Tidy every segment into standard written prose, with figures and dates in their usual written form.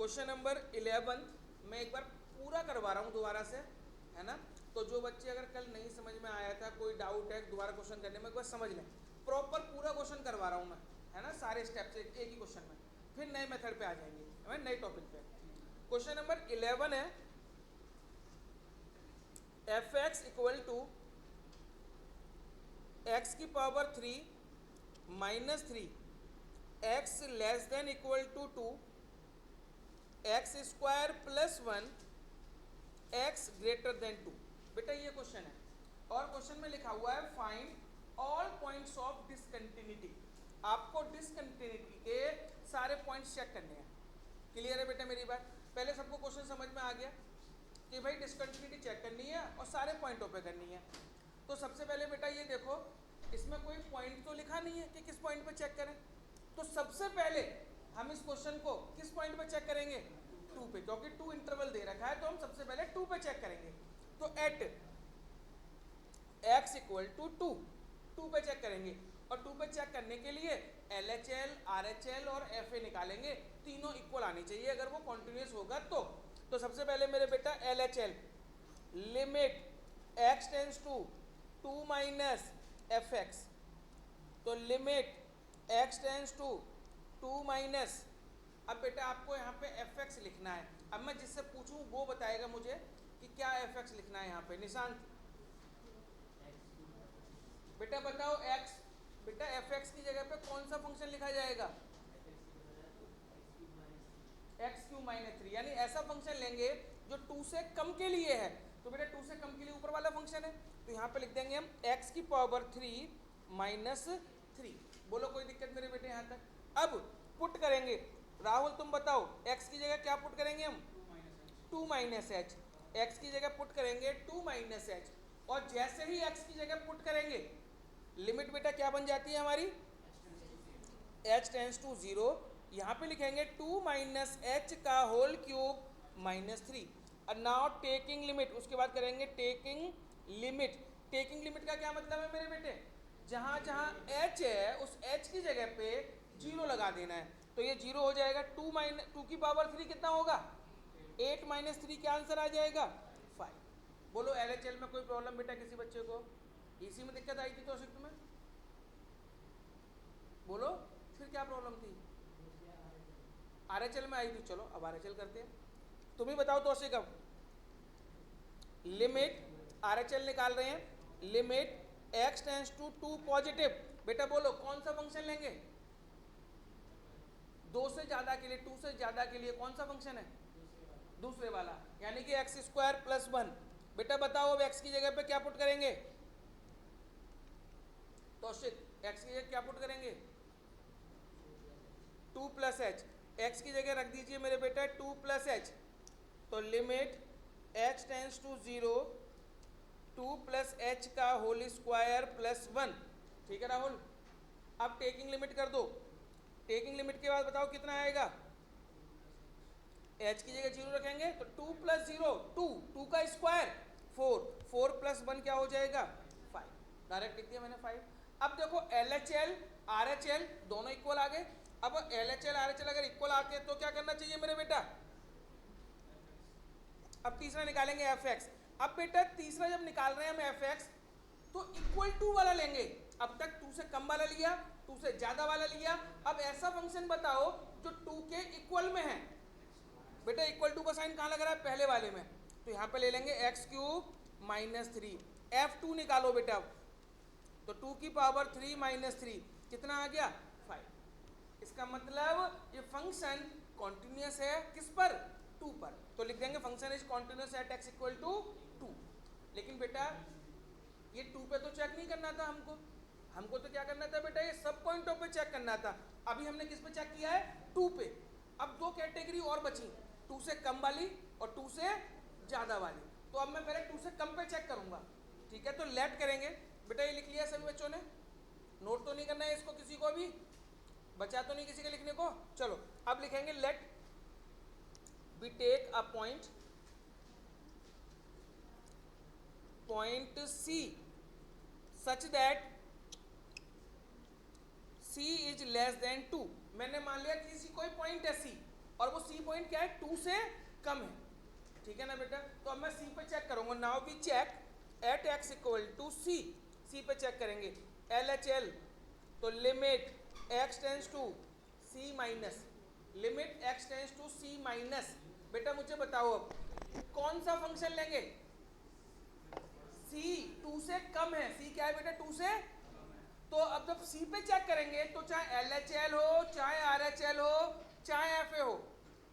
Question number 11 मैं एक बार पूरा करवा रहा हूँ दोबारा से, है ना। तो जो बच्चे अगर कल नहीं समझ में आया था, कोई डाउट है दोबारा क्वेश्चन करने में, एक बार समझ लें। प्रॉपर पूरा क्वेश्चन करवा रहा हूँ मैं, है ना, सारे स्टेप्स एक ही क्वेश्चन में। फिर नए मेथड पे आ जाएंगे, है नए टॉपिक पे। क्वेश्चन नंबर 11 है F X equal to X की power 3 minus 3 X less than equal to 2 X square plus 1 X greater than 2। बेटा ये क्वेश्चन है और क्वेश्चन में लिखा हुआ है find all points of discontinuity. आपको डिसकंटिन्यूटी के सारे पॉइंट्स चेक करने हैं। क्लियर है बेटा मेरी बात? पहले सबको क्वेश्चन समझ में आ गया कि भाई डिसकंटिन्यूटी चेक करनी है और सारे पॉइंटों पे करनी है। तो सबसे पहले बेटा ये देखो, इसमें कोई पॉइंट तो लिखा नहीं है कि किस पॉइंट पे चेक करें। तो सबसे पहले हम इस क्वेश्चन को किस पॉइंट पे चेक करेंगे? 2 पे, क्योंकि 2 इंटरवल दे रखा है तो हम सबसे पहले 2 पे चेक करेंगे। तो एट x इक्वल टू 2 पे चेक करेंगे और 2 पे चेक करने के लिए LHL, RHL और FA निकालेंगे। तीनों इक्वल आनी चाहिए अगर वो कॉन्टिन्यूस होगा तो सबसे पहले मेरे बेटा LHL limit x tends to 2 minus fx, तो limit x tends to 2 minus, अब बेटा आपको यहाँ पे fx लिखना है। अब मैं जिससे पूछूं वो बताएगा मुझे कि क्या fx लिखना है यहाँ पे। निशांत बेटा बताओ x, बेटा fx की जगह पे कौन सा फंक्शन लिखा जाएगा? एक्स क्यू माइनस 3, यानी ऐसा फंक्शन लेंगे जो 2 से कम के लिए है। तो बेटा 2 से कम के लिए ऊपर वाला फंक्शन है, तो यहाँ पे लिख देंगे हम x की पावर 3 माइनस 3। बोलो कोई दिक्कत मेरे बेटे यहाँ तक? अब पुट करेंगे। राहुल तुम बताओ x की जगह क्या पुट करेंगे हम? 2 माइनस एच। एक्स की जगह पुट करेंगे 2 माइनस एच, और जैसे ही x की जगह पुट करेंगे लिमिट बेटा क्या बन जाती है हमारी? h tends to 0। यहाँ पे लिखेंगे 2 माइनस एच का होल क्यूब माइनस 3। और नाउ टेकिंग लिमिट, उसके बाद करेंगे टेकिंग लिमिट। टेकिंग लिमिट का क्या मतलब है मेरे बेटे? जहाँ जहाँ h है उस h की जगह पे 0 लगा देना है। तो ये 0 हो जाएगा। 2 की पावर 3 कितना होगा? 8 माइनस 3 क्या आंसर आ जाएगा? 5। बोलो LHL में कोई प्रॉब्लम बेटा किसी बच्चे को? इसी में दिक्कत आई थी तो तुम्हें? बोलो फिर क्या प्रॉब्लम थी? RHL में आई थी। चलो अब RHL करते हैं। तुम ही बताओ तो कब लिमिट RHL निकाल रहे हैं। Limit x tends to 2 positive, बेटा बोलो कौन सा फंक्शन लेंगे? 2 से ज्यादा के लिए, 2 से ज्यादा के लिए कौन सा फंक्शन है? दूसरे वाला, यानी कि एक्स स्क्वायर प्लस 1। बेटा बताओ अब x की जगह पे क्या पुट करेंगे? कौशिक x की जगह क्या पुट करेंगे? 2 प्लस एच। एक्स की जगह रख दीजिए मेरे बेटा 2 प्लस एच। तो limit x tends to 0 2 plus H का होल स्क्वायर प्लस 1। ठीक है राहुल? अब टेकिंग लिमिट कर दो। टेकिंग लिमिट के बाद बताओ कितना आएगा? h की जगह 0 रखेंगे तो 2 प्लस 0 2 का स्क्वायर 4 प्लस 1 क्या हो जाएगा? 5। डायरेक्ट लिख दिया मैंने 5। अब देखो LHL RHL दोनों इक्वल आ गए। अब LHL RHL अगर इक्वल आते हैं तो क्या करना चाहिए मेरे बेटा? अब तीसरा निकालेंगे fx। अब बेटा तीसरा जब निकाल रहे हैं हम fx तो इक्वल टू वाला लेंगे। अब तक 2 से कम वाला लिया, 2 से ज्यादा वाला लिया। अब ऐसा फंक्शन बताओ जो 2 के इक्वल में है। बेटा इक्वल टू का साइन कहाँ लग रहा है? पहले वाले में। तो यहाँ पे ले लेंगे एक्स क्यूब माइनस 3। F2 निकालो बेटा। तो 2 की पावर 3 माइनस 3 कितना आ गया? 5। इसका मतलब ये फंक्शन कॉन्टिन्यूस है किस पर? 2 पर। तो लिख देंगे function is continuous at x equal to 2। लेकिन बेटा ये 2 पे तो चेक नहीं करना था हमको तो क्या करना था बेटा? ये सब पॉइंटों पे चेक करना था। अभी हमने किस पे चेक किया है? 2 पे। अब 2 कैटेगरी और बची, 2 से कम वाली और 2 से ज़्यादा वाली। तो अब मैं पहले 2 से कम पे चेक करूंगा। ठीक है, तो लेट करेंगे। बेटा ये लिख लिया सभी बच्चों ने? नोट तो नहीं करना है इसको किसी को भी? बचा तो नहीं किसी के लिखने को? चलो अब लिखेंगे let we take a point C such that C is less than 2। मैंने मान लिया किसी कोई पॉइंट है C और वो सी पॉइंट क्या है, 2 से कम है, ठीक है ना बेटा। तो अब मैं सी पे चेक करूंगा, now we check at X equal to C, C पे चेक करेंगे एल एच एल, तो limit X tends to C minus, limit X tends to C minus, बेटा मुझे बताओ अब कौन सा फंक्शन लेंगे, सी 2 से कम है, सी क्या है बेटा 2 से, तो अब जब सी पे चेक करेंगे तो चाहे एल एच एल हो, चाहे आर एच एल हो, चाहे एफ ए हो,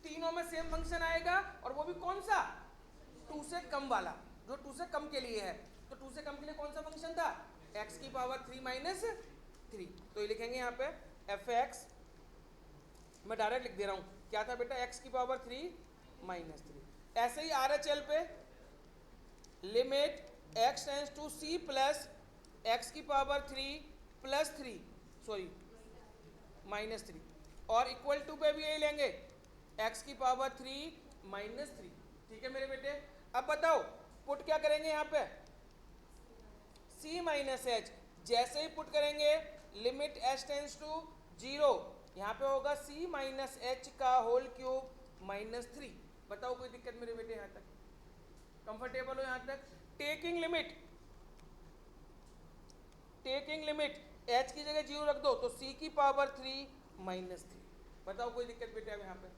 तीनों में सेम फंक्शन आएगा, और वो भी कौन सा, 2 से कम वाला, जो 2 से कम के लिए है। तो 2 से कम के लिए कौन सा फंक्शन था, x की पावर 3 माइनस 3, तो ये लिखेंगे यहाँ पे एफ एक्स, मैं डायरेक्ट लिख दे रहा हूँ, क्या था बेटा x की पावर 3 माइनस 3। ऐसे ही आर एच एल पे limit x tends to c plus x की पावर 3 प्लस 3 सॉरी माइनस 3, और इक्वल टू पे भी यही लेंगे x की पावर 3 माइनस 3, ठीक है मेरे बेटे। अब बताओ पुट क्या करेंगे यहाँ पे, c माइनस एच, जैसे ही पुट करेंगे लिमिट h टेंस टू 0, यहाँ पे होगा c माइनस एच का होल क्यूब माइनस 3। बताओ कोई दिक्कत मेरे बेटे, यहाँ तक कंफर्टेबल हो, यहाँ तक। टेकिंग लिमिट h की जगह 0 रख दो तो c की पावर 3 माइनस 3। बताओ कोई दिक्कत बेटा अब यहाँ पे,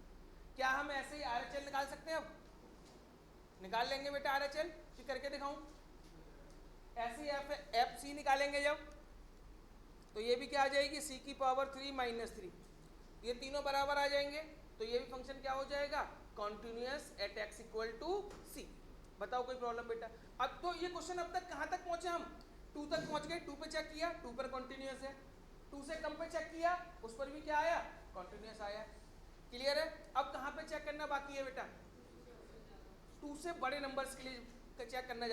क्या हम ऐसे ही आर एच एल निकाल सकते हैं, अब निकाल लेंगे बेटा आर एच एल, करके दिखाऊं, ऐसे ही एफ सी निकालेंगे जब, तो ये भी क्या आ जाएगी c की पावर 3 माइनस 3, ये तीनों बराबर आ जाएंगे, तो ये भी फंक्शन क्या हो जाएगा, continuous at X equal to C. बताओ कोई प्रॉब्लम बेटा। अब तो ये क्वेश्चन अब तक कहाँ तक पहुंचे हम, 2 तक पहुंच गए, 2 पे चेक किया 2 पर कॉन्टिन्यूअस है, 2 से कम पे चेक किया उस पर भी क्या आया, कॉन्टिन्यूअस आया, क्लियर है। अब कहाँ पे चेक करना बाकी है बेटा, 2 से बड़े नंबर्स के लिए चेक करना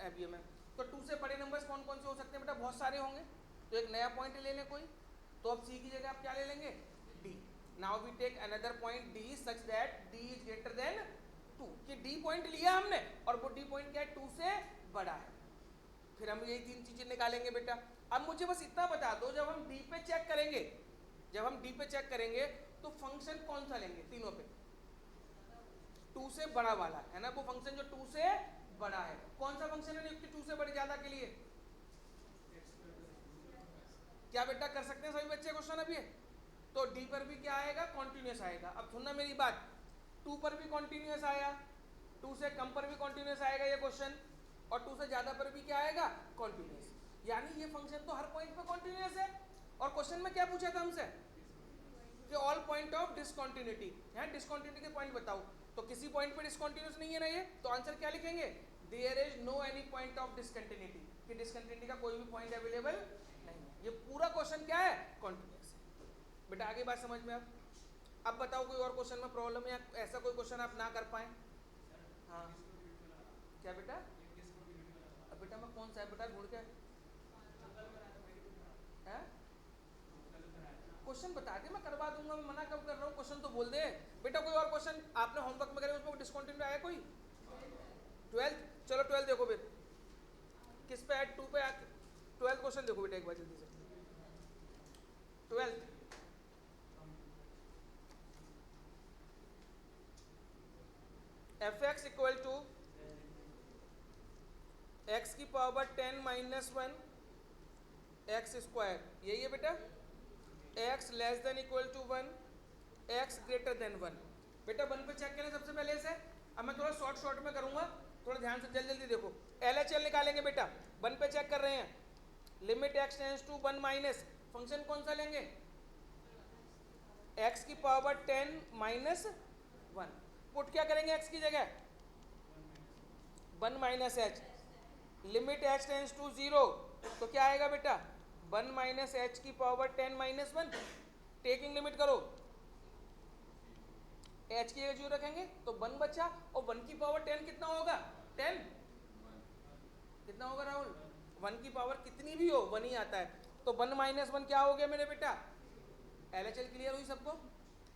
अभी हमें, तो 2 से बड़े नंबर्स कौन कौन से हो सकते हैं बेटा, बहुत सारे होंगे, तो एक नया पॉइंट ले लें कोई, तो अब c की जगह आप क्या ले लेंगे, d। Now we take another point d such that d is greater than 2, कि d पॉइंट लिया हमने और वो d पॉइंट क्या है, 2 से बड़ा है, फिर हम यही 3 चीजें निकालेंगे बेटा। अब मुझे बस इतना बता दो, जब हम d पे चेक करेंगे, जब हम d पे चेक करेंगे तो फंक्शन कौन सा लेंगे तीनों पे, 2 से बड़ा वाला है ना, वो फंक्शन जो 2 से बड़ा है, कौन सा फंक्शन है नियुक्त 2 से बड़े ज्यादा के लिए, क्या बेटा कर सकते हैं सभी बच्चे क्वेश्चन अभी, तो d पर भी क्या आएगा, कॉन्टिन्यूअस आएगा। अब सुनना मेरी बात, 2 पर भी कॉन्टिन्यूअस आया, 2 से कम पर भी कॉन्टिन्यूअस आएगा ये क्वेश्चन, और 2 से ज्यादा पर भी क्या आएगा, कॉन्टिन्यूअस, यानी ये फंक्शन तो हर पॉइंट पे कॉन्टिन्यूअस है। और क्वेश्चन में क्या पूछा था हमसे कि ऑल पॉइंट ऑफ डिसकंटिन्यूटी, यहाँ डिसकंटिन्यूटी के पॉइंट बताओ, तो किसी पॉइंट पे डिसकंटिन्यूअस नहीं है ना ये, तो आंसर क्या लिखेंगे, there is no any point of discontinuity, कि डिसकंटिन्यूटी का कोई भी पॉइंट अवेलेबल नहीं। ये पूरा क्वेश्चन क्या है, कॉन्टिन्यूअस है बेटा। आगे बात समझ में अब बताओ कोई और क्वेश्चन में प्रॉब्लम है, ऐसा कोई क्वेश्चन आप ना कर पाए। हाँ क्या बेटा, अब बेटा मैं कौन सा है बेटा ढूंढ के क्वेश्चन बता दे, मैं करवा दूंगा, मैं मना कब कर रहा हूँ, क्वेश्चन तो बोल दे बेटा। कोई और क्वेश्चन आपने होमवर्क में करे उसमें डिस्कंटिन्यू आया कोई, 12th, चलो 12th देखो फिर, किस पे है, 2 पे 12th क्वेश्चन देखो बेटा एक बार जल्दी से, 12th F X equal to X की पावर 10 माइनस 1 एक्स स्क्वायर, यही है बेटा, x less than equal to 1, x greater than 1। बेटा 1 पे चेक करें सबसे पहले से, अब मैं थोड़ा शॉर्ट में करूंगा, थोड़ा ध्यान से जल्दी देखो, LHL निकालेंगे बेटा, 1 पे चेक कर रहे हैं, limit x tends to 1 minus, function कौन सा लेंगे, x की पावर 10 माइनस 1, पुट क्या करेंगे x की जगह 1 minus h, limit h tends to 0, तो क्या आएगा बेटा 1 माइनस एच की पावर 10 माइनस 1, टेकिंग लिमिट करो, h की जगह 0 रखेंगे तो 1 बचा, और 1 की पावर 10 कितना होगा, 10 कितना होगा राहुल, 1 की पावर कितनी भी हो 1 ही आता है, तो 1 माइनस 1 क्या हो गया मेरे बेटा, LHL क्लियर हुई सबको,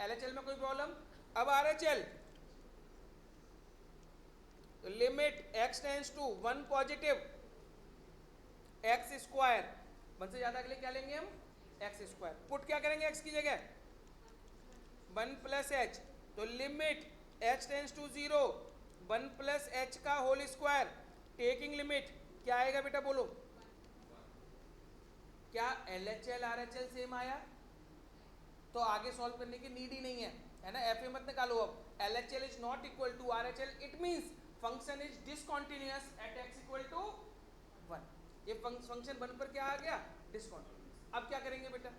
LHL में कोई प्रॉब्लम। अब RHL, limit x tends to 1 positive x square, 1 से ज्यादा के लिए क्या लेंगे हम, x स्क्वायर, पुट क्या करेंगे x की जगह 1 प्लस h, तो limit h tends to 0 1 plus H का होल स्क्वायर टेकिंग लिमिट क्या आएगा बेटा बोलो। क्या LHL RHL सेम आया? तो आगे सॉल्व करने की नीड ही नहीं है ना। एफ मत निकालो अब। LHL is not equal to RHL, it means function is discontinuous at x equal to 1। ये फंक्शन 1 पर क्या आ गया? डिसकंटीन्यूअस। अब क्या करेंगे बेटा?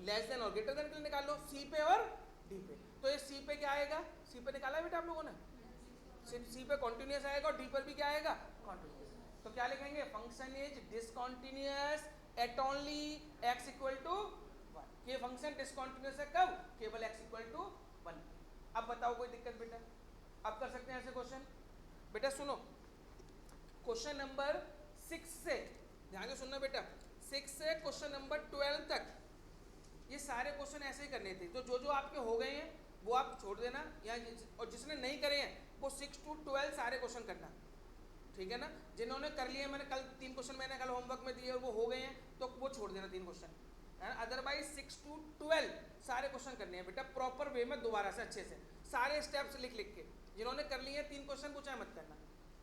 लेस देन और ग्रेटर देन के लिए निकाल लो, सी पे और डी पे। तो ये सी पे क्या आएगा? सी पे निकाला है बेटा आप लोगों ने? सी पे कॉन्टिन्यूअस आएगा और डी पर भी क्या आएगा? कॉन्टिन्यूअस। तो क्या लिखेंगे? Function is discontinuous at only x equal to 1। ये फंक्शन डिसकंटीन्यूअस है कब? केवल x इक्वल टू 1। अब बताओ कोई दिक्कत बेटा? अब कर सकते हैं ऐसे क्वेश्चन? बेटा सुनो, क्वेश्चन नंबर 6 से ध्यान से सुनना बेटा, 6 से क्वेश्चन नंबर 12 तक ये सारे क्वेश्चन ऐसे ही करने थे। तो जो आपके हो गए हैं वो आप छोड़ देना, या और जिसने नहीं करे हैं वो 6 to 12 सारे क्वेश्चन करना, ठीक है ना। जिन्होंने कर लिए, मैंने कल 3 क्वेश्चन मैंने कल होमवर्क में दिए और वो हो गए हैं तो वो छोड़ देना 3 क्वेश्चन, है ना। अदरवाइज 6 to 12 सारे क्वेश्चन करने हैं बेटा, प्रॉपर वे में दोबारा से अच्छे से सारे स्टेप्स लिख के। जिन्होंने कर लिए 3 क्वेश्चन पूछा मत करना,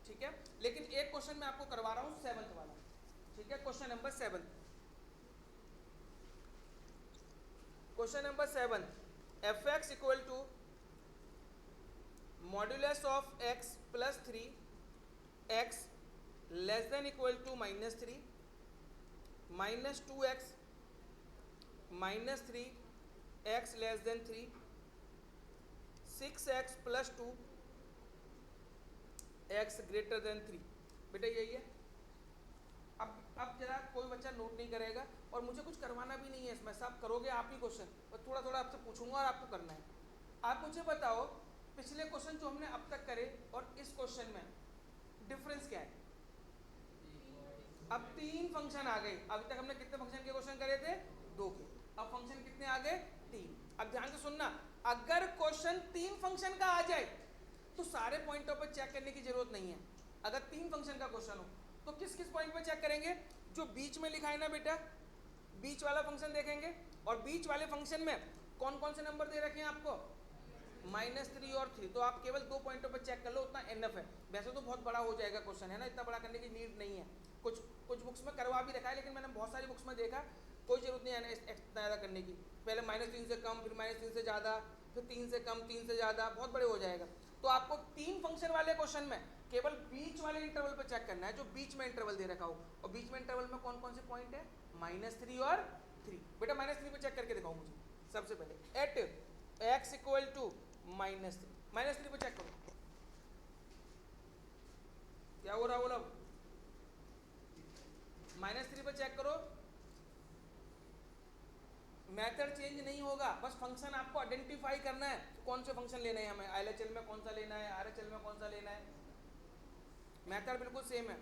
ठीक है। लेकिन एक क्वेश्चन मैं आपको करवा रहा हूँ 7th वाला, ठीक है। Question number 7, question number 7, fx equal to modulus of x plus 3 x less than equal to -3 -2x -3 x less than 3 6x plus 2 x greater than 3। बेटा यही है। अब जरा कोई बच्चा नोट नहीं करेगा और मुझे कुछ करवाना भी नहीं है इसमें, सब करोगे आप ही क्वेश्चन, और थोड़ा थोड़ा आपसे पूछूंगा और आपको करना है। आप मुझे बताओ पिछले क्वेश्चन जो हमने अब तक करे और इस क्वेश्चन में डिफरेंस क्या है? अब 3 फंक्शन आ गए। अभी तक हमने कितने फंक्शन के क्वेश्चन करे थे? 2 के। अब फंक्शन कितने आ गए? 3। अब ध्यान से सुनना, अगर क्वेश्चन 3 फंक्शन का आ जाए तो सारे पॉइंटों पर चेक करने की जरूरत नहीं है। अगर 3 फंक्शन का क्वेश्चन हो तो किस किस पॉइंट पर चेक करेंगे? जो बीच में लिखा है ना बेटा, बीच वाला फंक्शन देखेंगे। और बीच वाले फंक्शन में कौन कौन से नंबर दे रखे हैं आपको? -3 और 3। तो आप केवल 2 पॉइंटों पर चेक कर लो, उतना एनफ है। वैसे तो बहुत बड़ा हो जाएगा क्वेश्चन, है ना, इतना बड़ा करने की नीड नहीं है। कुछ बुक्स में करवा भी रखा है, लेकिन मैंने बहुत सारी बुक्स में देखा कोई जरूरत नहीं है इतना ज़्यादा करने की। पहले -3 से कम, फिर -3 से ज़्यादा, फिर 3 से कम, 3 से ज़्यादा, बहुत बड़े हो जाएगा। तो आपको 3 फंक्शन वाले क्वेश्चन में केवल बीच वाले इंटरवल पर चेक करना है, जो बीच में इंटरवल दे रखा हो। और बीच में इंटरवल में कौन कौन से पॉइंट है? -3 और 3। बेटा -3 पे चेक करके दिखाओ मुझे सबसे पहले। एट x इक्वल टू -3 पे चेक करो क्या हो रहा बोलो। -3 पे चेक करो, मेथड चेंज नहीं होगा, बस फंक्शन आपको आइडेंटिफाई करना है कौन से फंक्शन लेने हैं हमें। LHL में कौन सा लेना है, RHL में कौन सा लेना है, मेथड बिल्कुल सेम है।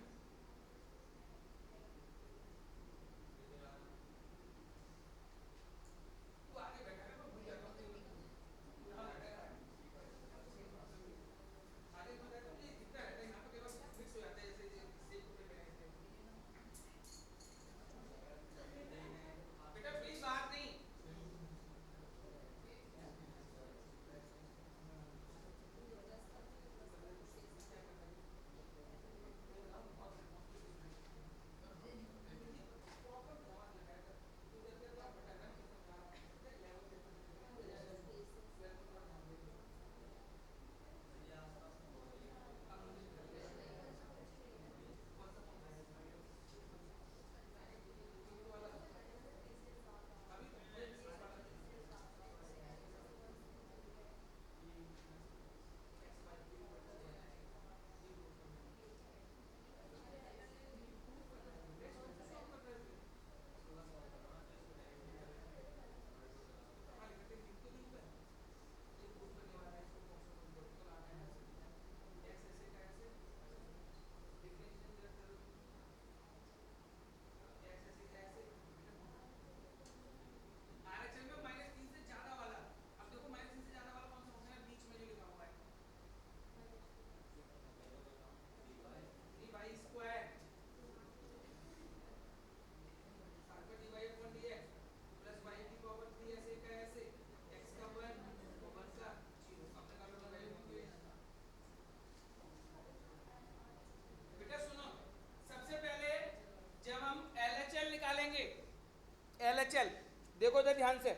ध्यान से,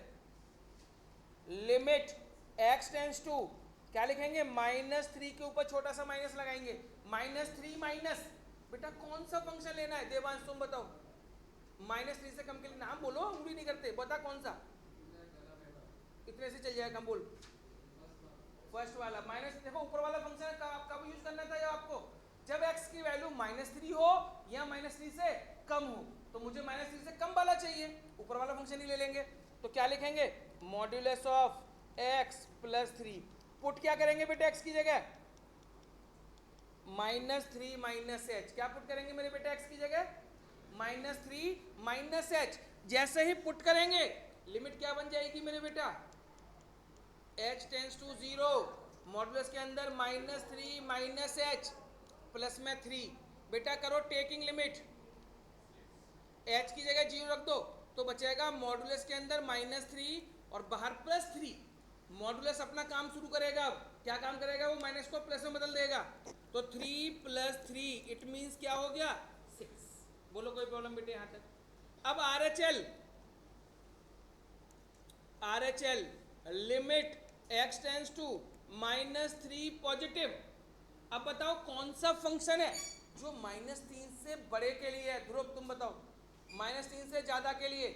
लिमिट x टेंस टू, क्या लिखेंगे, -3 के ऊपर छोटा सा माइनस लगाएंगे, -3 माइनस, बेटा कौन सा फंक्शन लेना है देवांश तुम बताओ, -3 से कम के लिए नाम बोलो, उंगली नहीं करते, बता कौन सा, इतने से चल जाएगा, हम बोल फर्स्ट वाला माइनस, देखो ऊपर वाला फंक्शन का कब यूज करना था आपको, जब x की वैल्यू -3 हो या -3 से कम हो, तो मुझे -3 से कम वाला चाहिए, ऊपर वाला फंक्शन ही ले लेंगे, तो क्या लिखेंगे, modulus of x plus 3, put क्या करेंगे बेटे x की जगह, -3 माइनस h, क्या पुट करेंगे मेरे बेटे x की जगह, -3 माइनस h, जैसे ही पुट करेंगे लिमिट क्या बन जाएगी मेरे बेटा, h टेंस टू 0, मॉडुलस के अंदर -3 माइनस h प्लस में 3, बेटा करो टेकिंग लिमिट, h की जगह 0 रख दो तो बचेगा मॉडुलस के अंदर -3 और बाहर +3, मॉडुलस अपना काम शुरू करेगा, अब क्या काम करेगा, वो माइनस को प्लस में बदल देगा, तो 3 + 3 इट मीन्स क्या हो गया 6, बोलो कोई प्रॉब्लम बेटे यहां तक। अब RHL limit x tends to -3 positive, अब बताओ कौन सा फंक्शन है जो -3 से बड़े के लिए है, ध्रुव तुम बताओ, -3 से ज्यादा के लिए,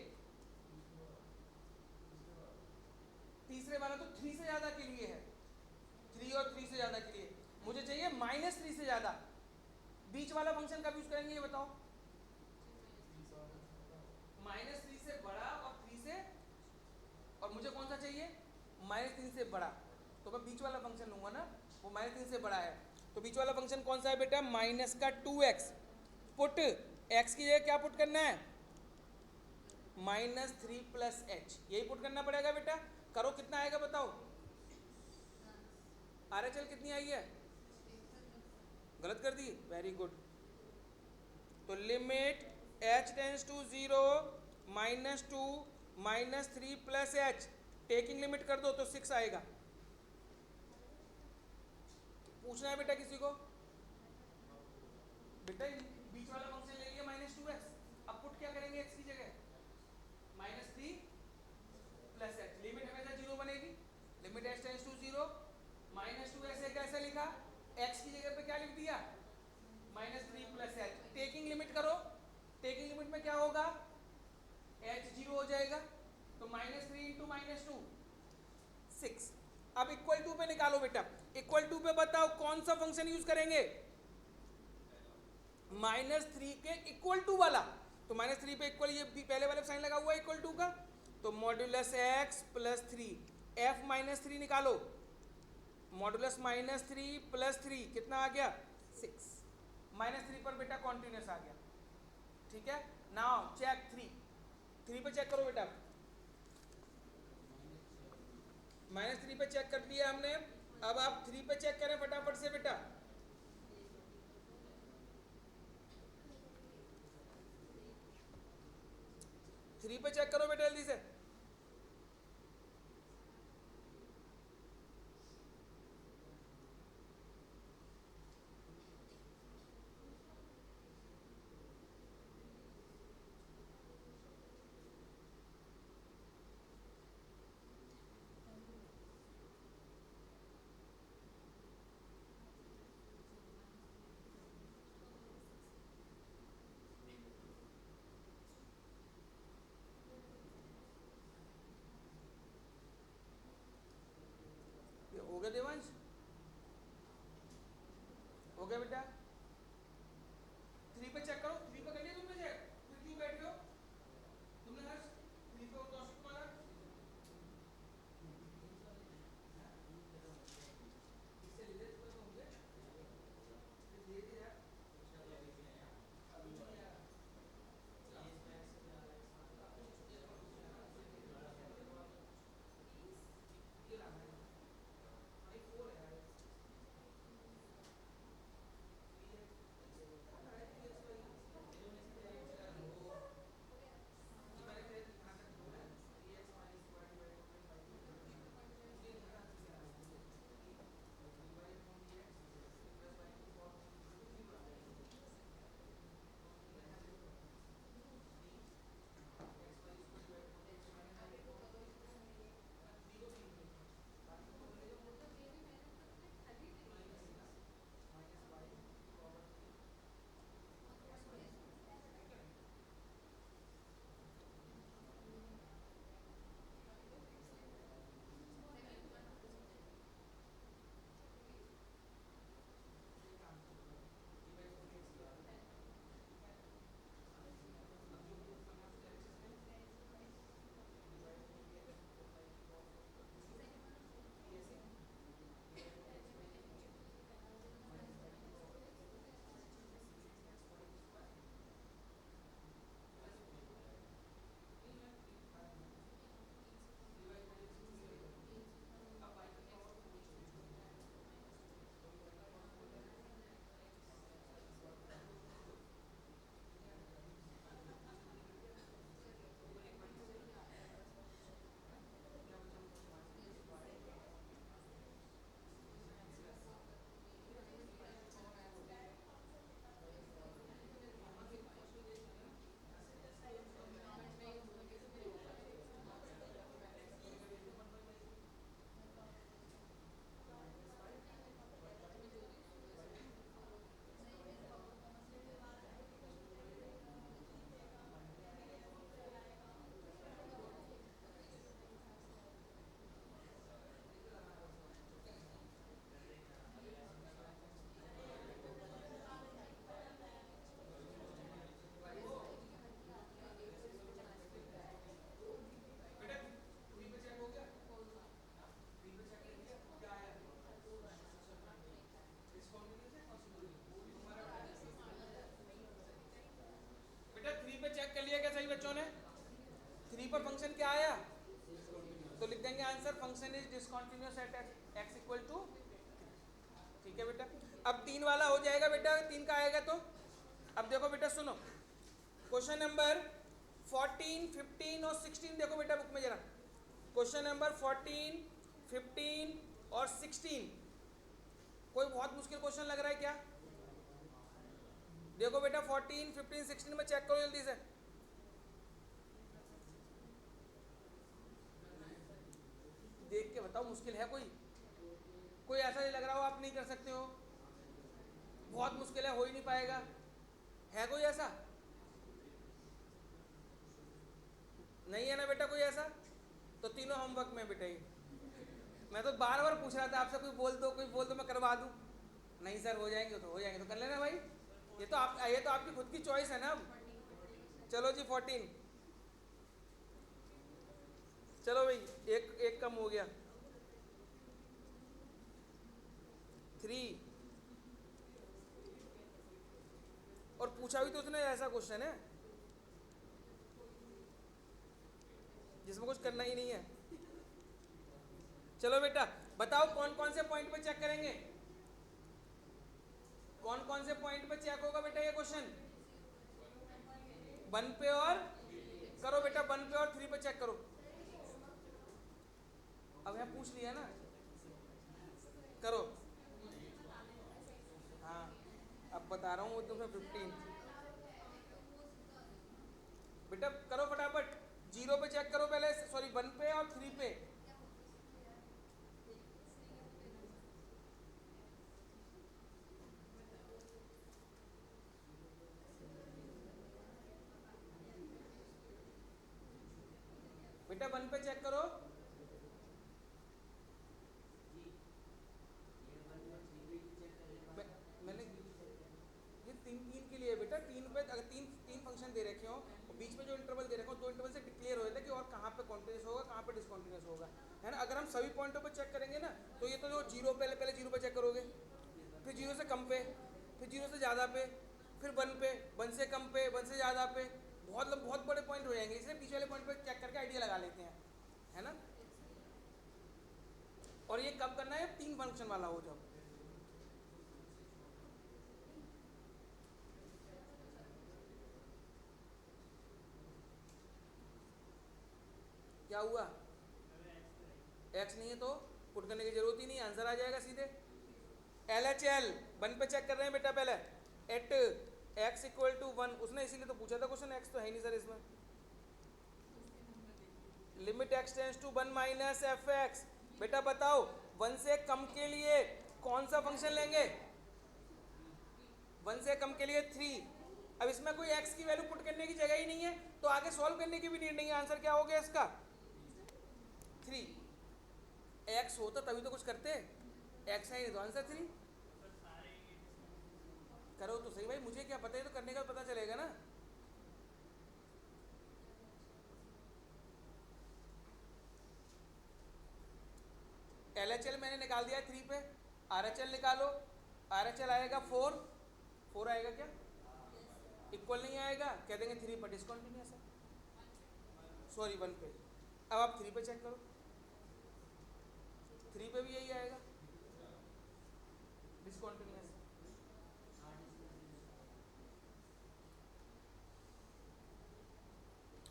तीसरे वाला तो 3 से ज्यादा के लिए है, 3 और 3 से ज्यादा के लिए, मुझे चाहिए -3 से ज्यादा, बीच वाला फंक्शन कब यूज करेंगे ये बताओ, -3 से बड़ा और 3 से, और मुझे कौन सा चाहिए -3 से बड़ा, तो मैं बीच वाला फंक्शन लूंगा ना, वो -3 से बड़ा है, तो बीच वाला फंक्शन कौन सा है बेटा, -2x, पुट x की जगह क्या पुट करना है, -3 + h, यही पुट करना पड़ेगा बेटा, करो कितना आएगा बताओ, RHL कितनी आई है, गलत कर दी, वेरी गुड, तो limit h tends to 0 -2 -3 + h, taking limit कर दो तो 6 आएगा, पूछना है बेटा किसी को, बेटा बीच वाला फंक्शन ले लिया -2x, अब पुट क्या करेंगे x की जगह, -3 + h, लिमिट हमेशा 0 बनेगी, लिमिट h टेंस टू 0 -2 ऐसे कैसे लिखा, x की जगह पे क्या लिख दिया, -3 + h, टेकिंग लिमिट करो, टेकिंग लिमिट में क्या होगा, h 0 हो जाएगा, तो -3 × -2 6, अब =2 पे निकालो बेटा, =2 पे बताओ कौन सा फंक्शन यूज करेंगे, -3 के =2 वाला, तो -3 पे इक्वल, ये पहले वाले साइन लगा हुआ है =2 का, तो मॉड्यूलस x + 3, f -3 निकालो, मॉड्यूलस -3 + 3 कितना आ गया 6, -3 पर बेटा कॉन्टिन्यूस आ गया, ठीक है, नाउ चेक 3 पे चेक करो बेटा, -3 पे चेक कर लिया हमने, अब आप 3 पे चेक करें फटाफट से बेटा, थ्री पे चेक करो बेटा जल्दी से, हो गया देवांश, हो गया बेटा, 3 पे चेक करो, 3 पे कर लिया तुमने चेक, फिर क्यों बैठे हो तुमने, हर्ष 3 पे कौशिक मारा, इससे रिलेट कर होंगे, फिर धीरे धीरे अभी नहीं आया, ये रहा है, 4 है, function is discontinuous at x equal to, ठीक है बेटा। अब 3 वाला हो जाएगा बेटा, 3 का आएगा तो अब देखो बेटा सुनो, क्वेश्चन नंबर 14, 15 और 16 देखो बेटा बुक में जरा। क्वेश्चन नंबर 14, 15 और 16 कोई बहुत मुश्किल क्वेश्चन लग रहा है क्या? देखो बेटा 14, 15, 16 में चेक करो जल्दी से। देख के बताओ मुश्किल है कोई? कोई ऐसा नहीं लग रहा हो आप नहीं कर सकते हो, बहुत मुश्किल है, हो ही नहीं पाएगा, है कोई ऐसा? नहीं है ना बेटा कोई ऐसा? तो तीनों होमवर्क में बेटा ही, मैं तो बार बार पूछ रहा था आपसे, कोई बोल दो कोई बोल दो मैं करवा दूं। नहीं सर हो जाएंगे तो हो जाएंगे, तो कर लेना भाई, ये तो आपकी खुद की चॉइस है ना। अब चलो जी 14, चलो भाई एक कम हो गया, 3 और पूछा भी तो उसने ऐसा क्वेश्चन है जिसमें कुछ करना ही नहीं है। चलो बेटा बताओ कौन कौन से पॉइंट पे चेक करेंगे, कौन कौन से पॉइंट पे चेक होगा बेटा ये क्वेश्चन? 1 पे और करो बेटा, 1 पे और 3 पे चेक करो। अब यहाँ पूछ लिया ना, करो। हाँ अब बता रहा हूँ वो तुम्हें 15 बेटा करो फटाफट, 0 पे चेक करो पहले, सॉरी 1 पे और 3 पे। बेटा 1 पे चेक करो, मैंने ये 3 के लिए बेटा, 3 पे अगर तीन फंक्शन दे रखे हो और बीच में जो इंटरवल दे रखे हो, 2 इंटरवल से डिक्लेयर हो जाता है कि और कहाँ पे कॉन्टिन्यूस होगा कहाँ पे डिसकॉन्टिन्यूस होगा, है ना। अगर हम सभी पॉइंटों पे चेक करेंगे ना तो ये तो जो 0 पहले 0 पे चेक करोगे, फिर 0 से कम पे, फिर 0 से ज़्यादा पे, फिर 1 पे, 1 से कम पे, 1 से ज़्यादा पे, बहुत बड़े पॉइंट हो जाएंगे, इसलिए बीच वाले पॉइंट पे चेक करके आइडिया लगा लेते हैं, है ना। और ये कब करना है? 3 फंक्शन वाला हो जब। क्या हुआ? x नहीं है तो पुट करने की जरूरत ही नहीं, आंसर आ जाएगा सीधे। LHL 1 पे चेक कर रहे हैं बेटा पहले, एट x इक्वल टू 1, उसने इसीलिए तो पूछा था क्वेश्चन, x तो है नहीं सर इसमें। Limit x tends to 1 minus F X, बेटा बताओ 1 से कम के लिए कौन सा फंक्शन लेंगे? 1 से कम के लिए 3। अब इसमें कोई x की वैल्यू पुट करने की जगह ही नहीं है तो आगे सॉल्व करने की भी नीड नहीं है, आंसर क्या हो गया इसका? 3। x होता तभी तो कुछ करते, x है तो आंसर 3। करो तो सही भाई, मुझे क्या पता है, तो करने का पता चलेगा ना। LHL मैंने निकाल दिया 3 पे, RHL निकालो, RHL आएगा 4, 4 आएगा क्या? इक्वल नहीं आएगा, कह देंगे 3 पर डिसकंटिन्यूअस है, सॉरी 1 पे। अब आप 3 पे चेक करो, 3 पे भी यही आएगा, डिसकंटिन्यूअस।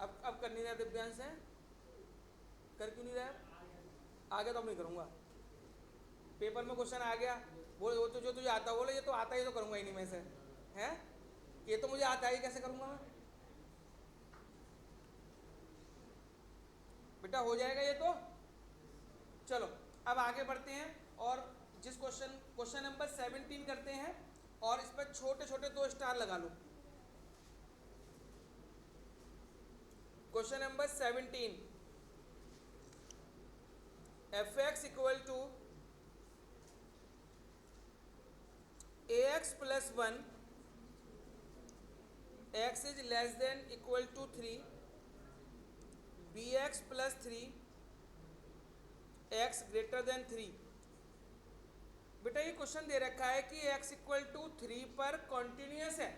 अब कर नहीं रहा दिव्यांश है, कर क्यों नहीं रहा? आ गया तो अब नहीं करूँगा, पेपर में क्वेश्चन आ गया, बोले वो तो जो तुझे आता, बोले ये तो आता ही तो करूँगा ही नहीं में से, है ये तो मुझे आता ही, कैसे करूँगा मैं? बेटा हो जाएगा ये तो। चलो अब आगे बढ़ते हैं और जिस क्वेश्चन नंबर 17 करते हैं, और इस पर छोटे छोटे 2 स्टार लगा लो। Question number 17, F X equal to ax plus 1, x is less than equal to 3, bx plus 3, x greater than 3। बेटा ये क्वेश्चन दे रखा है कि x इक्वल टू 3 पर कॉन्टिन्यूस है।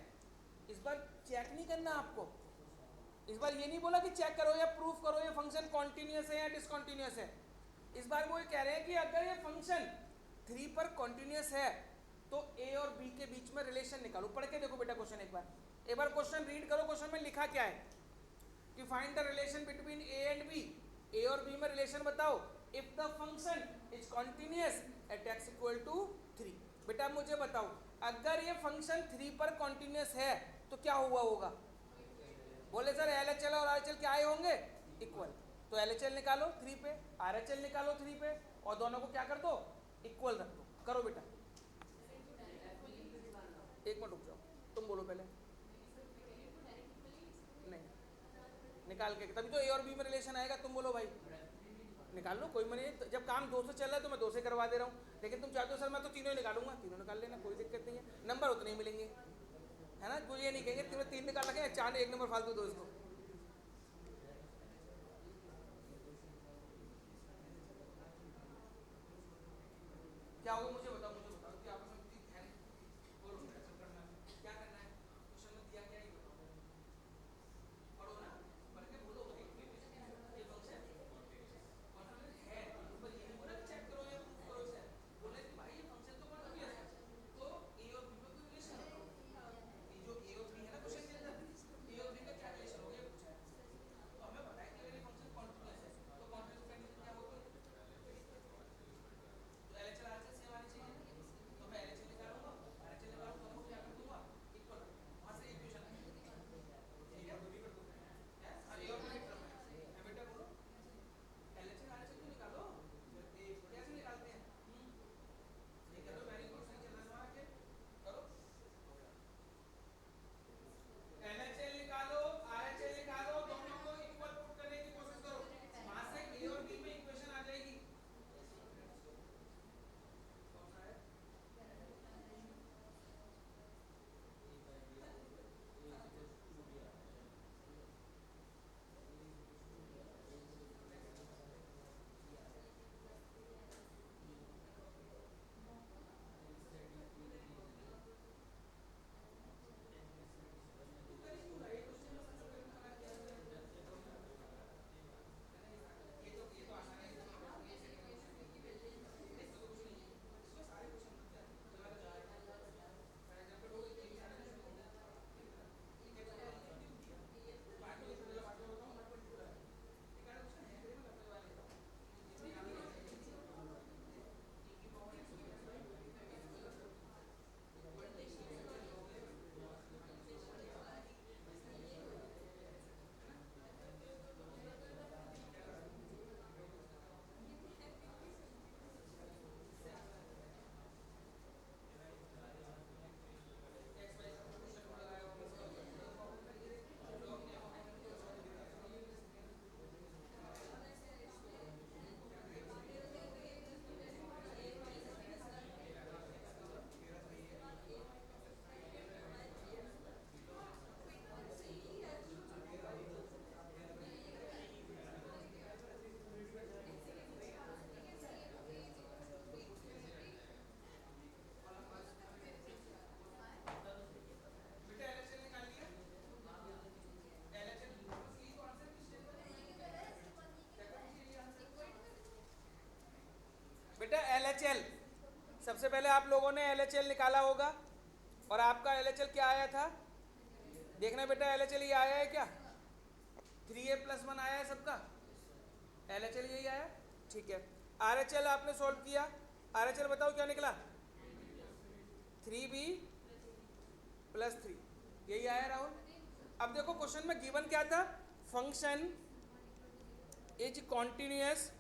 इस बार चेक नहीं करना आपको, इस बार ये नहीं बोला कि चेक करो या प्रूफ करो ये फंक्शन कॉन्टिन्यूस है या डिसकॉन्टिन्यूस है, इस बार वो ये कह रहे हैं कि अगर ये फंक्शन 3 पर कॉन्टिन्यूस है तो ए और बी के बीच में रिलेशन निकालो। पढ़ के देखो बेटा क्वेश्चन एक बार क्वेश्चन रीड करो। क्वेश्चन में लिखा क्या है कि find the relation between A and B. A और बी में रिलेशन बताओ if the function is continuous at x equal to 3। बेटा मुझे बताओ अगर ये फंक्शन 3 पर कॉन्टिन्यूस है तो क्या हुआ होगा? बोले सर LHL और RHL क्या आए होंगे? इक्वल। तो LHL निकालो 3 पे, RHL निकालो 3 पे और दोनों को क्या कर दो? इक्वल रख दो। करो बेटा। एक मिनट रुक जाओ, तुम बोलो पहले। नहीं, निकाल के तभी तो ए और बी में रिलेशन आएगा। तुम बोलो भाई। निकाल लो, कोई मनी। जब काम 2 से चल रहा है तो मैं 2 से करवा दे रहा हूँ, लेकिन तुम चाहते हो सर मैं तो तीनों ही निकालूंगा, तीनों निकाल लेना, कोई दिक्कत नहीं है। नंबर उतने ही मिलेंगे, है ना। कोई ये नहीं कहेंगे तुम्हें 3 निकाल लगे, 4 1 नंबर फालतू दो इसको। क्या होगा मुझे बताओ कि आपस में कितनी ध्यान बोलो करना है, क्या करना है, क्वेश्चन में दिया क्या ही बताओ। पढ़ो ना, पढ़ के बोलो ये फंक्शन कॉन्टिन्यूस है, पर ये नहीं बोला कि चेक करो या प्रूफ करो इसे। बोले कि भाई ये फंक्शन तो कॉन्टिन्यूस है, तो ए और बी में कोई रिलेशन बताओ। ये जो ए और बी है ना क्वेश्चन के अंदर, ए और बी का क्या रिलेशन होगा ये पूछा है। तो हमें पता है कि अगर ये फंक्शन कॉन्टिन्यूस है तो कॉन्टिन्यूस कंडीशन क्या होगी? तो LHL RHL सेम आनी चाहिए। तो मैं LHL निकालूंगा, RHL निकालूंगा, दोनों को क्या कर दूंगा? इक्वल। वहां से इक्वेशन आएगी। ठीक है, हाँ ए और बी की टर्म है बेटा। बोलो LHL RHL क्यों निकालो? ये कैसे निकालते हैं? ये करो, वेरी गुड, सही चल रहा है आगे। करो LHL निकालो, RHL निकालो, दोनों को इक्वल पुट करने की कोशिश करो। वहां से ए और बी में इक्वेशन आ जाएगी। कौन सा है? बेटा LHL निकाल लिया। LHL बस यही तो आंसर की स्टेप बेटा। LHL सबसे पहले आप लोगों ने LHL निकाला होगा और आपका LHL क्या आया था? देखना बेटा LHL ये आया है क्या? 3a+1 आया है सबका? LHL यही आया, ठीक है। RHL आपने सॉल्व किया, RHL बताओ क्या निकला? 3b+3, यही आया राहुल। अब देखो क्वेश्चन में गिवन क्या था? Function is continuous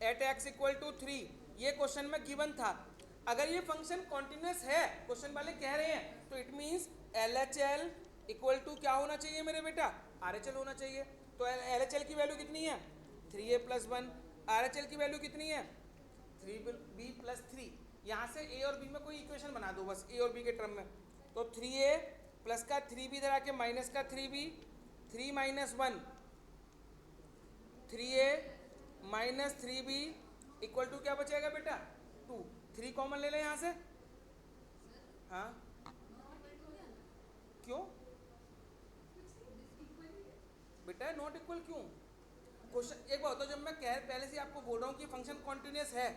at x equal to 3, ये क्वेश्चन में गिवन था। अगर ये फंक्शन कॉन्टिन्यूअस है, क्वेश्चन वाले कह रहे हैं, तो it means LHL equal to क्या होना चाहिए मेरे बेटा? RHL होना चाहिए। तो LHL की वैल्यू कितनी है? 3a+1। RHL की वैल्यू कितनी है? 3b+3। यहाँ से a और b में कोई इक्वेशन बना दो बस, a और b के टर्म में। तो 3a प्लस का 3b इधर आके माइनस का 3b, 3 - 1 3a minus 3b equal to क्या बचेगा बेटा? 2। 3 कॉमन ले लें यहाँ से। हाँ क्यों बेटा नॉट इक्वल क्यों? क्वेश्चन एक बात, तो जब मैं पहले से आपको बोल रहा हूँ कि फंक्शन कॉन्टिन्यूस है,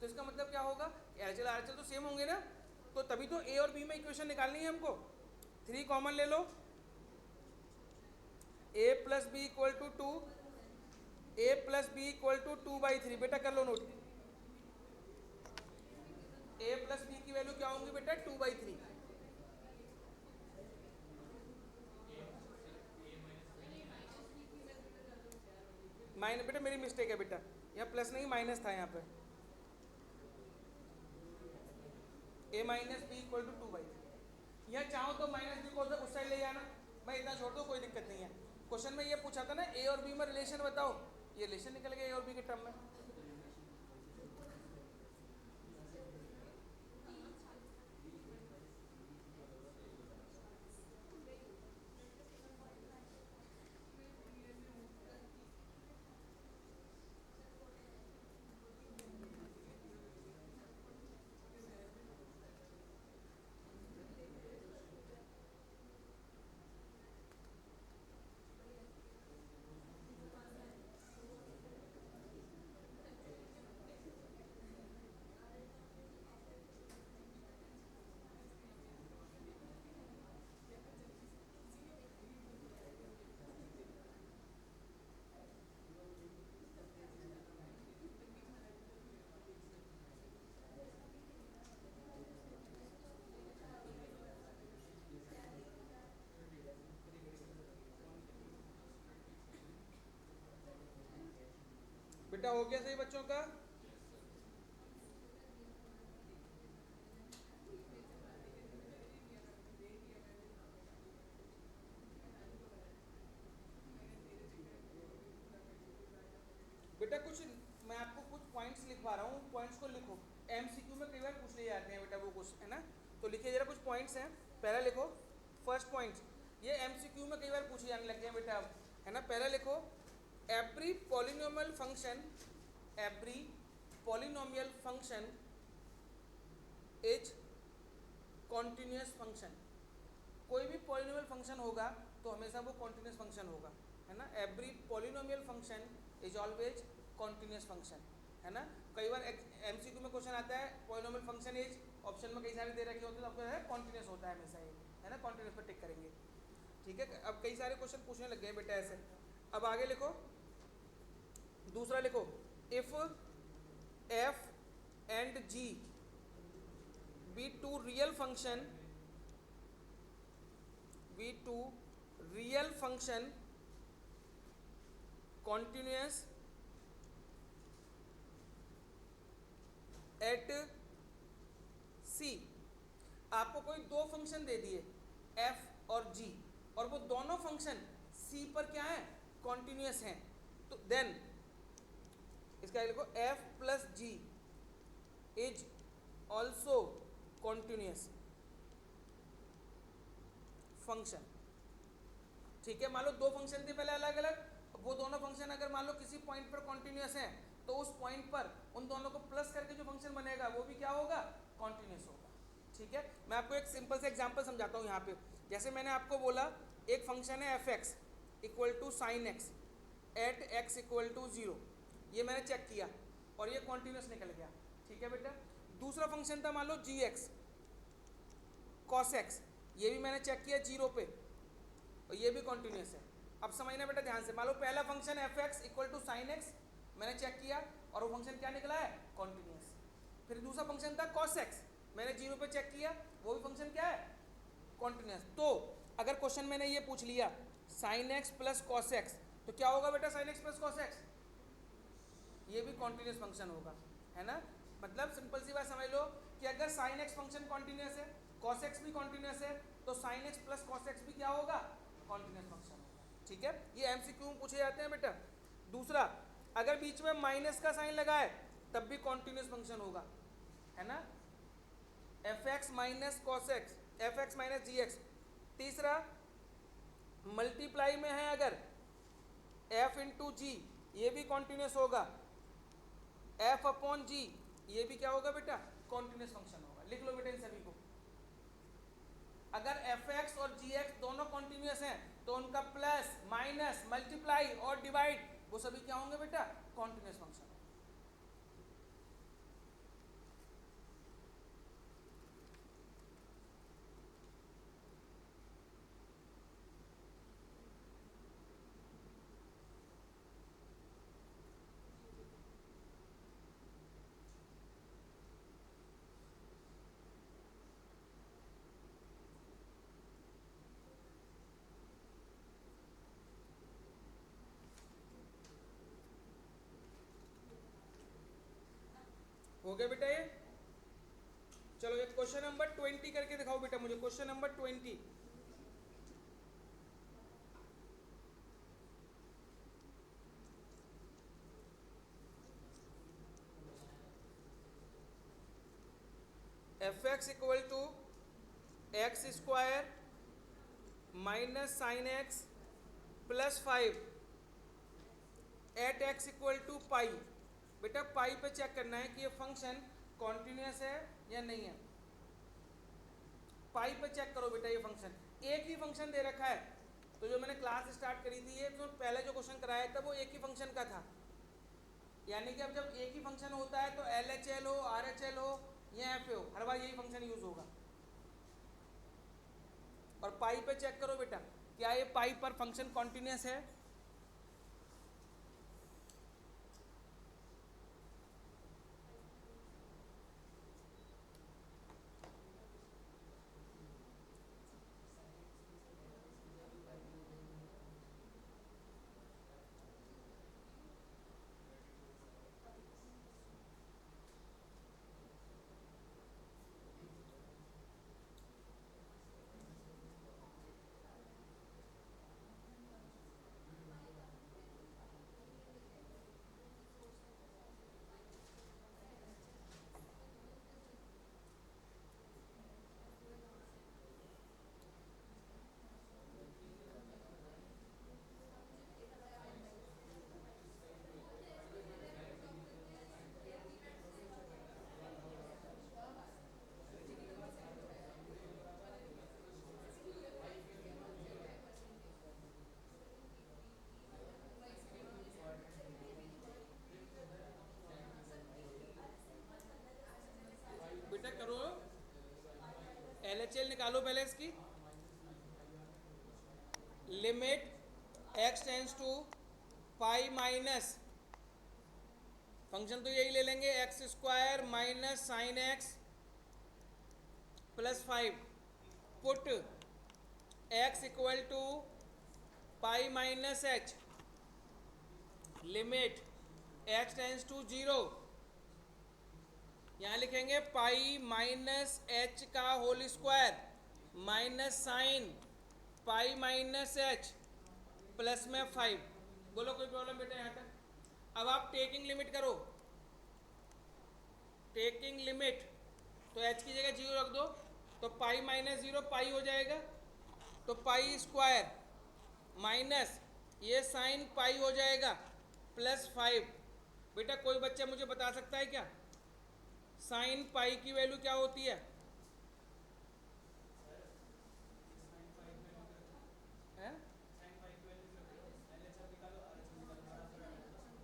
तो इसका मतलब क्या होगा, एलएचएल आरएचएल तो सेम होंगे ना, तो तभी तो ए और बी में इक्वेशन निकालनी है हमको। 3 कॉमन ले लो, A plus B equal to 2, A plus B equal to 2/3। बेटा कर लो नोट, ए प्लस बी की वैल्यू क्या होंगी बेटा, 2/3। माइनस, बेटा मेरी मिस्टेक है बेटा, यहाँ प्लस नहीं माइनस था यहाँ पे। ए माइनस बी इक्वल टू 2/3। यहाँ चाहो तो माइनस बी को उस साइड ले जाना, मैं इतना छोड़ दूँ, कोई दिक्कत नहीं है। क्वेश्चन में ये पूछा था ना ए और बी में रिलेशन बताओ, ये रिलेशन निकल गया ए और बी के टर्म में। बेटा हो गया सही बच्चों का? बेटा कुछ मैं आपको कुछ पॉइंट्स लिखवा रहा हूँ, पॉइंट्स को लिखो। एमसीक्यू में कई बार पूछ लिए जाते हैं बेटा वो कुछ, है ना, तो लिखिए जरा कुछ पॉइंट्स हैं। पहला लिखो फर्स्ट पॉइंट, ये एमसीक्यू में कई बार पूछे जाने लगे हैं बेटा, है ना। पहला लिखो, every polynomial function, every polynomial function is continuous function. कोई भी पॉलिनोमियल फंक्शन होगा तो हमेशा वो कॉन्टिन्यूस फंक्शन होगा, है ना। Every polynomial function is always continuous function, है ना। कई बार एमसीक्यू में क्वेश्चन आता है पॉलिनोमियल फंक्शन इज, ऑप्शन में कई सारे दे रखे होते हैं, तो आपको है कॉन्टिन्यूस होता है हमेशा ये, है ना, कॉन्टिन्यूस पर टिक करेंगे, ठीक है। अब कई सारे क्वेश्चन पूछने लग गए बेटा ऐसे। अब आगे लिखो, दूसरा लिखो, if F and G be two real function, be two real function continuous at C. आपको कोई दो फंक्शन दे दिए f और g, और वो दोनों फंक्शन c पर क्या है, कॉन्टिन्यूस हैं, तो देन इसका लिखो f plus G is also continuous function, ठीक है। मान लो दो फंक्शन थे पहले अलग अलग, वो दोनों फंक्शन अगर मान लो किसी पॉइंट पर कॉन्टिन्यूस हैं, तो उस पॉइंट पर उन दोनों को प्लस करके जो फंक्शन बनेगा वो भी क्या होगा, कॉन्टिन्यूस होगा, ठीक है। मैं आपको एक सिंपल से एग्जांपल समझाता हूँ यहाँ पे। जैसे मैंने आपको बोला एक फंक्शन है F X equal to sine X at X equal to 0, ये मैंने चेक किया और ये कॉन्टिन्यूस निकल गया, ठीक है बेटा। दूसरा फंक्शन था मान लो जी एक्स कॉस एक्स, ये भी मैंने चेक किया 0 पे और ये भी कॉन्टिन्यूस है। अब समझना बेटा ध्यान से, मान लो पहला function F X equal to sine X मैंने चेक किया और वो फंक्शन क्या निकला है, कॉन्टिन्यूस। फिर दूसरा फंक्शन था कॉस एक्स, मैंने 0 पे चेक किया, वो भी फंक्शन क्या है, कॉन्टिन्यूस। तो अगर क्वेश्चन मैंने ये पूछ लिया sign X plus cos x, तो क्या होगा बेटा sign X plus cos x, ये भी कॉन्टिन्यूस फंक्शन होगा, है ना। मतलब सिंपल सी बात समझ लो कि अगर साइन एक्स फंक्शन कॉन्टिन्यूस है, कॉस एक्स भी कॉन्टिन्यूस है, तो sign X plus cos x भी क्या होगा, कॉन्टिन्यूस फंक्शन होगा, ठीक है। ये एमसीक्यू में पूछे जाते हैं बेटा। दूसरा, अगर बीच में माइनस का साइन लगा है तब भी कॉन्टिन्यूस फंक्शन होगा, है ना, F X minus cos X, F X minus G X. तीसरा, मल्टीप्लाई में है अगर एफ इंटू जी, ये भी कॉन्टिन्यूस होगा, एफ अपॉन जी, ये भी क्या होगा बेटा, कॉन्टिन्यूस फंक्शन होगा। लिख लो बेटा इन सभी को। अगर एफ एक्स और जी एक्स दोनों कॉन्टिन्यूस हैं तो उनका प्लस माइनस मल्टीप्लाई और डिवाइड वो सभी क्या होंगे बेटा, कॉन्टिन्यूस फंक्शन। हो गया बेटा ये। चलो ये क्वेश्चन नंबर 20 करके दिखाओ बेटा मुझे, question number 20। F X equal to X square minus sine X plus 5 at X equal to pi. बेटा पाई पे चेक करना है कि ये फंक्शन कॉन्टिन्यूस है या नहीं है। पाई पे चेक करो बेटा, ये फंक्शन एक ही फंक्शन दे रखा है। तो जो मैंने क्लास स्टार्ट करी थी ये तो पहले जो क्वेश्चन कराया था वो एक ही फंक्शन का था, यानी कि अब जब एक ही फंक्शन होता है तो एल एच एल हो, आर एच एल हो या एफ ए हो, हर बार यही फंक्शन यूज होगा। और पाई पे चेक करो बेटा, क्या ये पाई पर फंक्शन कॉन्टिन्यूस है। बेटा करो, एल एच एल निकालो पहले इसकी। Limit X tends to pi minus, function तो यही ले लेंगे, X square minus sine X plus 5 put X equal to pi minus H, limit X tends to 0, यहाँ लिखेंगे पाई माइनस एच का whole square minus sine pi minus H plus में 5। बोलो कोई प्रॉब्लम बेटा यहाँ तक। अब आप टेकिंग लिमिट करो, टेकिंग लिमिट तो एच की जगह 0 रख दो तो पाई माइनस 0 पाई हो जाएगा, तो पाई स्क्वायर माइनस ये साइन पाई हो जाएगा प्लस 5। बेटा कोई बच्चा मुझे बता सकता है क्या साइन पाई की वैल्यू क्या होती है? हैं?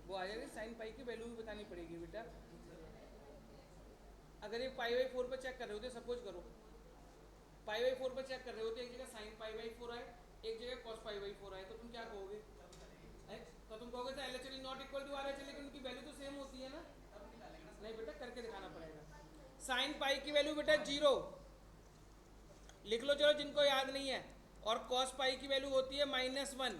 वो आ जाएगी, साइन पाई की वैल्यू भी बतानी पड़ेगी बेटा। अगर ये पाई बाई 4 पर चेक कर रहे होते, सपोज करो पाई बाई 4 पर चेक कर रहे होते, एक जगह साइन पाई बाई 4 आए, एक जगह कॉस पाई बाई 4 आए, तो तुम क्या कहोगे? तो तुम कहोगे तो L H L not equal to R H L, लेकिन उनकी वैल्यू तो सेम होती है ना। नहीं बेटा करके दिखाना पड़ेगा। साइन पाई की वैल्यू बेटा 0 लिख लो, चलो जिनको याद नहीं है। और कॉस पाई की वैल्यू होती है -1।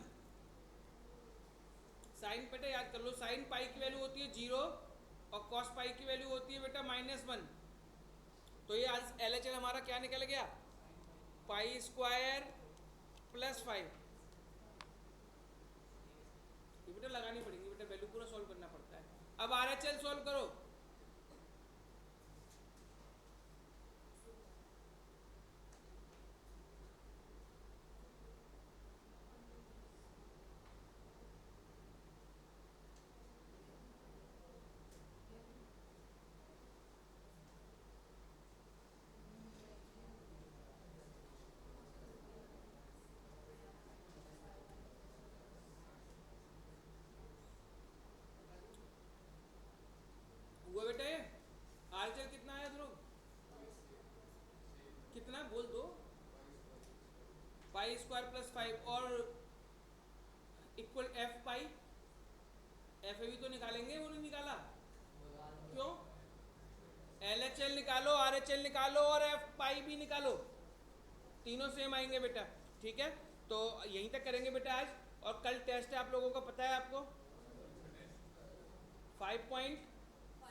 साइन बेटा याद कर लो, साइन पाई की वैल्यू होती है 0 और कॉस पाई की वैल्यू होती है बेटा -1। तो ये आज एल एच एल हमारा क्या निकल गया, पाई स्क्वायर प्लस 5। ये बेटा लगानी पड़ेगी बेटा, वैल्यू पूरा सॉल्व करना पड़ता है। अब आर एच एल सॉल्व करो। पाई स्क्वायर प्लस 5 और इक्वल एफ पाई, एफ भी तो निकालेंगे, वो नहीं निकाला क्यों? एल एच एल निकालो, आर एच एल निकालो और एफ पाई भी निकालो, तीनों सेम आएंगे बेटा। ठीक है, तो यहीं तक करेंगे बेटा आज, और कल टेस्ट है आप लोगों का, पता है आपको 5.5,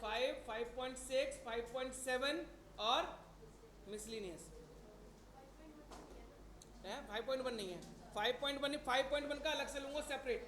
5.6, 5.7 और मिसलिनियस है। 5.1 नहीं है, 5.1 का अलग से लूंगा सेपरेट।